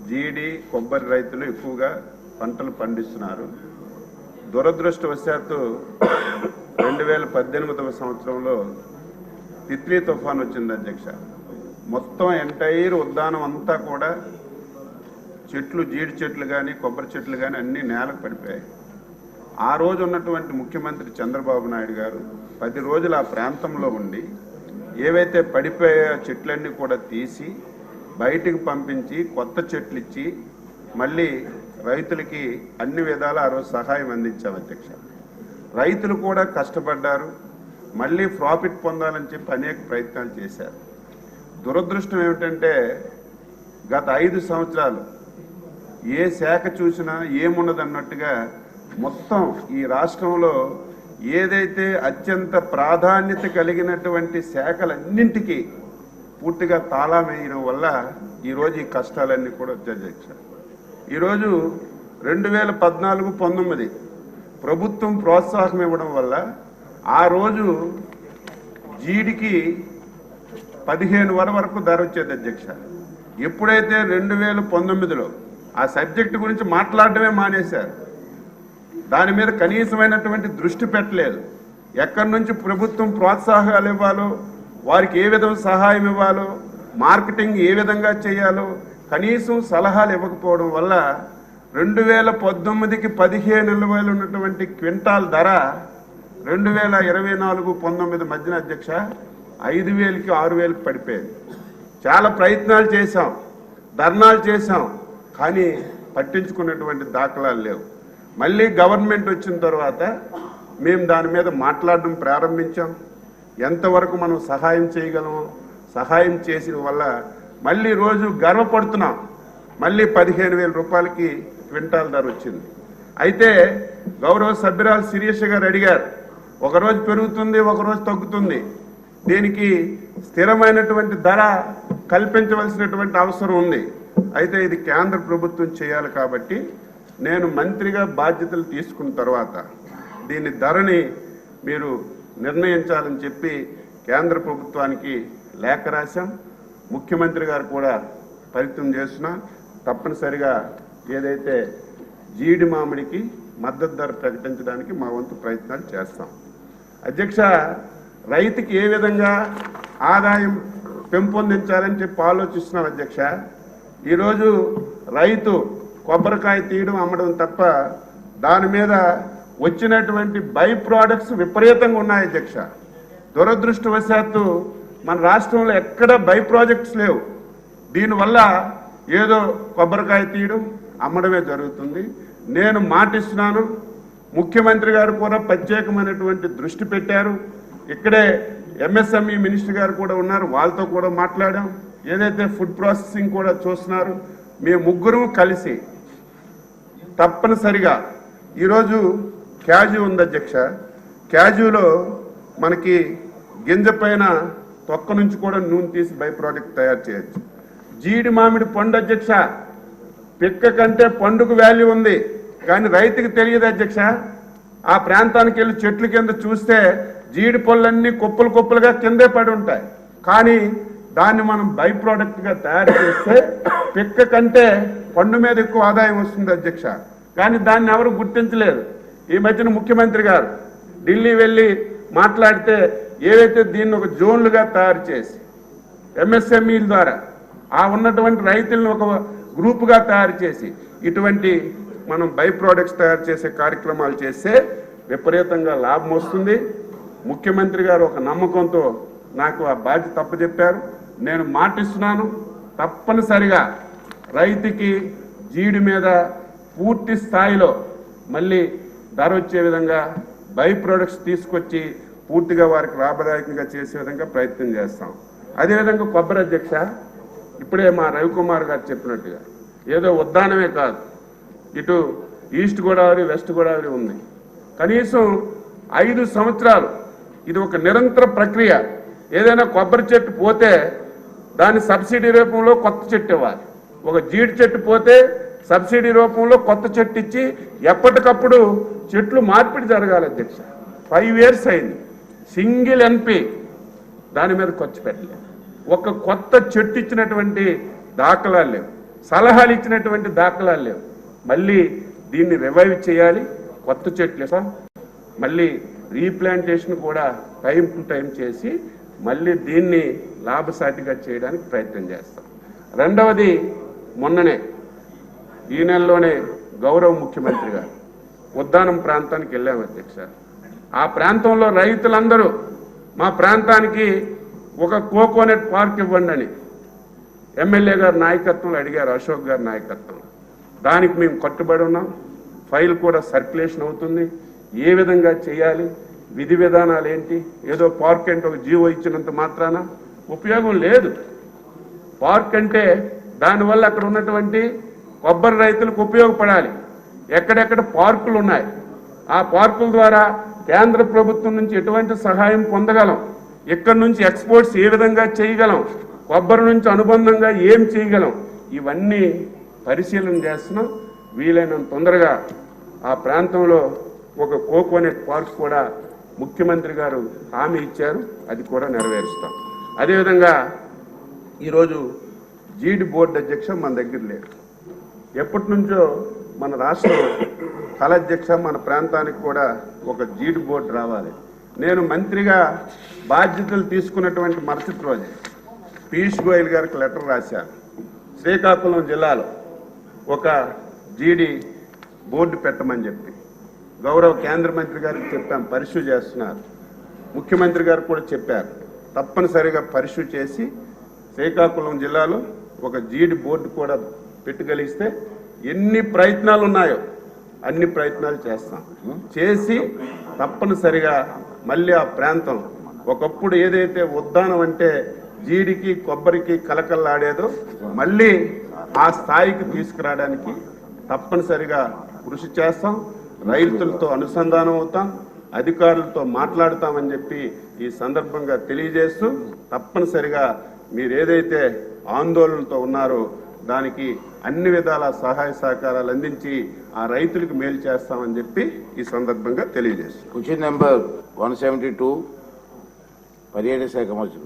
జీడి కొబ్బరి రైతులు ఎక్కువగా పంటలు పండిస్తున్నారు. దురదృష్టవశాత్తు 2018వ సంవత్సరంలో తిత్లీ తుఫాన్ వచ్చింది అధ్యక్ష. మొత్తం ఎంటైర్ ఉద్యానం అంతా కూడా చెట్లు, జీడి చెట్లు కానీ కొబ్బరి చెట్లు కానీ అన్నీ నేలకు పడిపోయాయి. ఆ రోజు ఉన్నటువంటి ముఖ్యమంత్రి చంద్రబాబు నాయుడు గారు 10 రోజులు ఆ ప్రాంతంలో ఉండి ఏవైతే పడిపోయే చెట్లన్నీ కూడా తీసి బయటికి పంపించి కొత్త చెట్లు ఇచ్చి మళ్ళీ రైతులకి అన్ని విధాల ఆ రోజు సహాయం అందించాం అధ్యక్ష. రైతులు కూడా కష్టపడ్డారు, మళ్ళీ ప్రాఫిట్ పొందాలని చెప్పి అనేక ప్రయత్నాలు చేశారు. దురదృష్టం ఏమిటంటే గత 5 సంవత్సరాలు ఏ శాఖ చూసినా ఏమున్నదన్నట్టుగా మొత్తం ఈ రాష్ట్రంలో ఏదైతే అత్యంత ప్రాధాన్యత కలిగినటువంటి శాఖలన్నింటికీ పూర్తిగా తాళం వేయడం వల్ల ఈరోజు ఈ కష్టాలన్నీ కూడా వచ్చాయి అధ్యక్ష. ఈరోజు 2014-19 ప్రభుత్వం ప్రోత్సాహం ఇవ్వడం వల్ల ఆ రోజు జీడికి 15 వరకు ధర వచ్చేది అధ్యక్ష. ఎప్పుడైతే 2019లో ఆ సబ్జెక్టు గురించి మాట్లాడటమే మానేశారు, దాని మీద కనీసమైనటువంటి దృష్టి పెట్టలేదు. ఎక్కడి నుంచి ప్రభుత్వం ప్రోత్సాహాలు ఇవ్వాలో, వారికి ఏ విధంగా సహాయం ఇవ్వాలో, మార్కెటింగ్ ఏ విధంగా చేయాలో కనీసం సలహాలు ఇవ్వకపోవడం వల్ల 2019కి 15,000 ఉన్నటువంటి క్వింటాల్ ధర 2024-19 మధ్యన అధ్యక్ష 5,000కి 6,000కి పడిపోయింది. చాలా ప్రయత్నాలు చేశాం, ధర్నాలు చేశాం, కానీ పట్టించుకున్నటువంటి దాఖలాలు లేవు. మళ్ళీ గవర్నమెంట్ వచ్చిన తర్వాత మేము దాని మీద మాట్లాడడం ప్రారంభించాం. ఎంతవరకు మనం సహాయం చేయగలమో సహాయం చేసిన వల్ల మళ్ళీ రోజు గర్వపడుతున్నాం. మళ్ళీ 15,000 రూపాయలకి క్వింటాల్ ధర వచ్చింది. అయితే గౌరవ సభ్యురాలు శిరీష గారు అడిగారు, ఒకరోజు పెరుగుతుంది ఒకరోజు తగ్గుతుంది, దీనికి స్థిరమైనటువంటి ధర కల్పించవలసినటువంటి అవసరం ఉంది. అయితే ఇది కేంద్ర ప్రభుత్వం చేయాలి కాబట్టి నేను మంత్రిగా బాధ్యతలు తీసుకున్న తర్వాత దీని ధరని మీరు నిర్ణయించాలని చెప్పి కేంద్ర ప్రభుత్వానికి లేఖ రాశాం. ముఖ్యమంత్రి గారు కూడా ప్రయత్నం చేస్తున్నా తప్పనిసరిగా ఏదైతే జీడి మామిడికి మద్దతు ధర ప్రకటించడానికి మా వంతు ప్రయత్నాలు చేస్తాం. అధ్యక్ష, రైతుకి ఏ విధంగా ఆదాయం పెంపొందించాలని చెప్పి ఆలోచిస్తున్నాం అధ్యక్ష. ఈరోజు రైతు కొబ్బరికాయ తీయడం అమ్మడం తప్ప దాని మీద వచ్చినటువంటి బై ప్రోడక్ట్స్ విపరీతంగా ఉన్నాయి అధ్యక్ష. దురదృష్టవశాత్తు మన రాష్ట్రంలో ఎక్కడ బై ప్రాజెక్ట్స్ లేవు. దీనివల్ల ఏదో కొబ్బరికాయ తీయడం అమ్మడమే జరుగుతుంది. నేను మాటిస్తున్నాను, ముఖ్యమంత్రి గారు కూడా ప్రత్యేకమైనటువంటి దృష్టి పెట్టారు. ఇక్కడే ఎంఎస్ఎంఈ మినిస్టర్ గారు కూడా ఉన్నారు, వాళ్ళతో కూడా మాట్లాడాం. ఏదైతే ఫుడ్ ప్రాసెసింగ్ కూడా చూస్తున్నారు, మేము ముగ్గురు కలిసి తప్పనిసరిగా ఈరోజు క్యాజు ఉంది అధ్యక్ష. క్యాజులో మనకి గింజ పైన తొక్క నుంచి కూడా నూనె తీసి బై ప్రోడక్ట్ తయారు చేయొచ్చు. జీడి మామిడి పండు అధ్యక్ష, పిక్క కంటే పండుకు వాల్యూ ఉంది, కానీ రైతుకి తెలియదు అధ్యక్ష. ఆ ప్రాంతానికి వెళ్ళి చెట్ల కింద చూస్తే జీడి పళ్ళన్నీ కుప్పలు కుప్పలుగా కిందే పడి ఉంటాయి. కానీ దాన్ని మనం బై ప్రోడక్ట్గా తయారు చేస్తే పిక్క కంటే పండు మీద ఎక్కువ ఆదాయం వస్తుంది అధ్యక్ష. కానీ దాన్ని ఎవరు గుర్తించలేదు. ఈ మధ్యన ముఖ్యమంత్రి గారు ఢిల్లీ వెళ్ళి మాట్లాడితే ఏవైతే దీన్ని ఒక జోన్లుగా తయారు చేసి ఎంఎస్ఎంఈల ద్వారా ఆ ఉన్నటువంటి రైతులను ఒక గ్రూపుగా తయారు చేసి ఇటువంటి మనం బై ప్రోడక్ట్స్ తయారు చేసే కార్యక్రమాలు చేస్తే విపరీతంగా లాభం వస్తుంది. ముఖ్యమంత్రి గారు ఒక నమ్మకంతో నాకు ఆ బాధ్యత తప్పచెప్పారు. నేను మాటిస్తున్నాను, తప్పనిసరిగా రైతుకి జీడి మీద పూర్తి స్థాయిలో మళ్ళీ ధర వచ్చే విధంగా బై ప్రొడక్ట్స్ తీసుకొచ్చి పూర్తిగా వారికి లాభదాయకంగా చేసే విధంగా ప్రయత్నం చేస్తాం. అదేవిధంగా కొబ్బరి అధ్యక్ష, ఇప్పుడే మా రవికుమార్ గారు చెప్పినట్టుగా ఏదో ఉద్దానమే కాదు, ఇటు ఈస్ట్ గోదావరి వెస్ట్ గోదావరి ఉంది. కనీసం 5 సంవత్సరాలు ఇది ఒక నిరంతర ప్రక్రియ. ఏదైనా కొబ్బరి చెట్టు పోతే దాని సబ్సిడీ రూపంలో కొత్త చెట్టు ఇవ్వాలి. ఒక జీడి చెట్టు పోతే సబ్సిడీ రూపంలో కొత్త చెట్టు ఇచ్చి ఎప్పటికప్పుడు చెట్లు మార్పిడి జరగాలి అధ్యక్ష. 5 years అయింది, సింగిల్ ఎన్పి దాని మీద ఖర్చు పెట్టలేదు. ఒక కొత్త చెట్టు ఇచ్చినటువంటి దాఖలాలు లేవు. సలహాలు ఇచ్చినటువంటి దాఖలాలు లేవు. మళ్ళీ దీన్ని రివైవ్ చేయాలి, కొత్త చెట్లు మళ్ళీ రీప్లాంటేషన్ కూడా టైం టు టైం చేసి మళ్ళీ దీన్ని లాభసాటిగా చేయడానికి ప్రయత్నం చేస్తాం. రెండవది, మొన్ననే ఈ నెలలోనే గౌరవ ముఖ్యమంత్రి గారు ఉద్దానం ప్రాంతానికి వెళ్ళాము అధ్యక్ష. ఆ ప్రాంతంలో రైతులందరూ మా ప్రాంతానికి ఒక కోకోనట్ పార్క్ ఇవ్వండి అని ఎమ్మెల్యే గారి నాయకత్వంలో అడిగారు, అశోక్ గారి నాయకత్వం. దానికి మేము కట్టుబడి ఉన్నాం. ఫైల్ కూడా సర్క్యులేషన్ అవుతుంది. ఏ విధంగా చేయాలి, విధి విధానాలు ఏంటి. ఏదో పార్క్ అంటే ఒక జీవో ఇచ్చినంత మాత్రాన ఉపయోగం లేదు. పార్క్ అంటే దానివల్ల అక్కడ ఉన్నటువంటి కొబ్బరి రైతులకు ఉపయోగపడాలి. ఎక్కడెక్కడ పార్కులు ఉన్నాయి, ఆ పార్కుల ద్వారా కేంద్ర ప్రభుత్వం నుంచి ఎటువంటి సహాయం పొందగలం, ఇక్కడ నుంచి ఎక్స్పోర్ట్స్ ఏ విధంగా చేయగలం, కొబ్బరి నుంచి అనుబంధంగా ఏం చేయగలం, ఇవన్నీ పరిశీలన చేస్తున్నాం. వీలైనంత తొందరగా ఆ ప్రాంతంలో ఒక కోకోనట్ పార్క్ కూడా ముఖ్యమంత్రి గారు హామీ ఇచ్చారు, అది కూడా నెరవేరుస్తాం. అదేవిధంగా ఈరోజు జీడి బోర్డు అధ్యక్ష మన దగ్గర లేదు. ఎప్పటి నుంచో మన రాష్ట్రం కళాధ్యక్ష మన ప్రాంతానికి కూడా ఒక జీడి బోర్డు రావాలి. నేను మంత్రిగా బాధ్యతలు తీసుకున్నటువంటి మరుసటి రోజే పీయూష్ గోయల్ గారికి లెటర్ రాశాను. శ్రీకాకుళం జిల్లాలో ఒక జీడి బోర్డు పెట్టమని చెప్పి గౌరవ కేంద్ర మంత్రి గారికి చెప్పాం, పరిశు చేస్తున్నారు. ముఖ్యమంత్రి గారు కూడా చెప్పారు, తప్పనిసరిగా పరిశు చేసి శ్రీకాకుళం జిల్లాలో ఒక జీడి బోర్డు కూడా పెట్టగలిగిస్తే ఎన్ని ప్రయత్నాలు ఉన్నాయో అన్ని ప్రయత్నాలు చేస్తాం. చేసి తప్పనిసరిగా మళ్ళీ ఆ ప్రాంతం ఒకప్పుడు ఏదైతే ఉద్దానం అంటే జీడికి కొబ్బరికి కలకల్లాడేదో మళ్ళీ ఆ స్థాయికి తీసుకురావడానికి తప్పనిసరిగా కృషి చేస్తాం. రైతులతో అనుసంధానం అవుతాం, అధికారులతో మాట్లాడతామని చెప్పి ఈ సందర్భంగా తెలియజేస్తూ, తప్పనిసరిగా మీరు ఏదైతే ఆందోళనతో ఉన్నారో దానికి అన్ని విధాల సహాయ సహకారాలు అందించి ఆ రైతులకు మేలు చేస్తామని చెప్పి ఈ సందర్భంగా తెలియజేస్తాం. క్వశ్చన్ నెంబర్ 172 పర్యాటక శాఖ మంత్రులు.